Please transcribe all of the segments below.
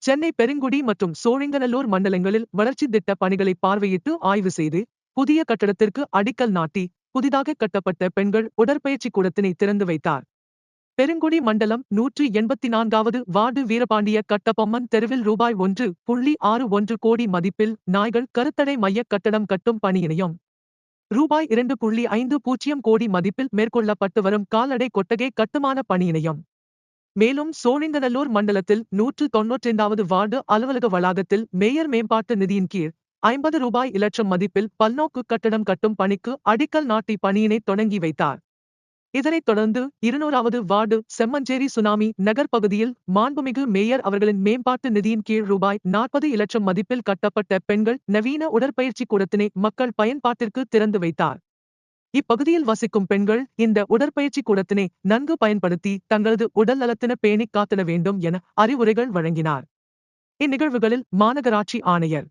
சென்னை பெருங்குடி மற்றும் சோழிங்கநல்லூர் மண்டலங்களில் வளர்ச்சி திட்ட பணிகளை பார்வையிட்டு ஆய்வு செய்து புதிய கட்டடத்திற்கு அடிக்கல் நாட்டி புதிதாக கட்டப்பட்ட பெண்கள் உடற்பயிற்சி கூடத்தினை திறந்து வைத்தார். பெருங்குடி மண்டலம் 184வது வார்டு வீரபாண்டிய கட்டபொம்மன் தெருவில் ரூபாய் 1.61 கோடி மதிப்பில் நாய்கள் கருத்தடை மைய கட்டடம் கட்டும் பணியினையும் ரூபாய் 2.50 கோடி மதிப்பில் மேற்கொள்ளப்பட்டு வரும் கால்நடை கொட்டகை கட்டுமான பணியினையும் மேலும் சோழிங்கநல்லூர் மண்டலத்தில் 192வது வார்டு அலுவலக வளாகத்தில் மேயர் மேம்பாட்டு நிதியின் கீழ் 50 ரூபாய் இலட்சம் மதிப்பில் பல்நோக்கு கட்டடம் கட்டும் பணிக்கு அடிக்கல் நாட்டி பணியினை தொடங்கி வைத்தார். இதனைத் தொடர்ந்து 200வது வார்டு செம்மஞ்சேரி சுனாமி நகர் பகுதியில் மாண்புமிகு மேயர் அவர்களின் மேம்பாட்டு நிதியின் கீழ் ரூபாய் 40 இலட்சம் மதிப்பில் கட்டப்பட்ட பெண்கள் நவீன உடற்பயிற்சி கூடத்தினை மக்கள் பயன்பாட்டிற்கு திறந்து வைத்தார். இப்பகுதியில் வசிக்கும் பெண்கள் இந்த உடற்பயிற்சி கூடத்தினை நன்கு பயன்படுத்தி தங்களது உடல் நலத்தின பேணிக் காத்திட வேண்டும் என அறிவுரைகள் வழங்கினார். இந்நிகழ்வுகளில் மாநகராட்சி ஆணையர்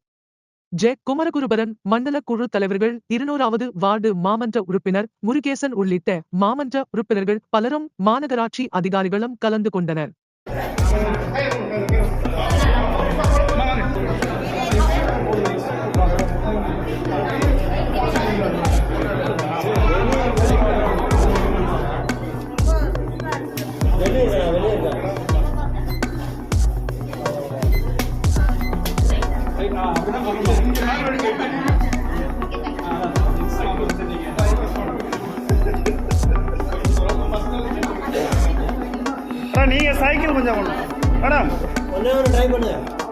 ஜெ. குமரகுருபரன், மண்டல குழு தலைவர்கள், 200வது வார்டு மாமன்ற உறுப்பினர் முருகேசன் உள்ளிட்ட மாமன்ற உறுப்பினர்கள் பலரும் மாநகராட்சி அதிகாரிகளும் கலந்து கொண்டனர். நீங்க சைக்கிள் கொஞ்சம் மேடம் ஒன்னே ஒரு ட்ரை பண்ணுங்க.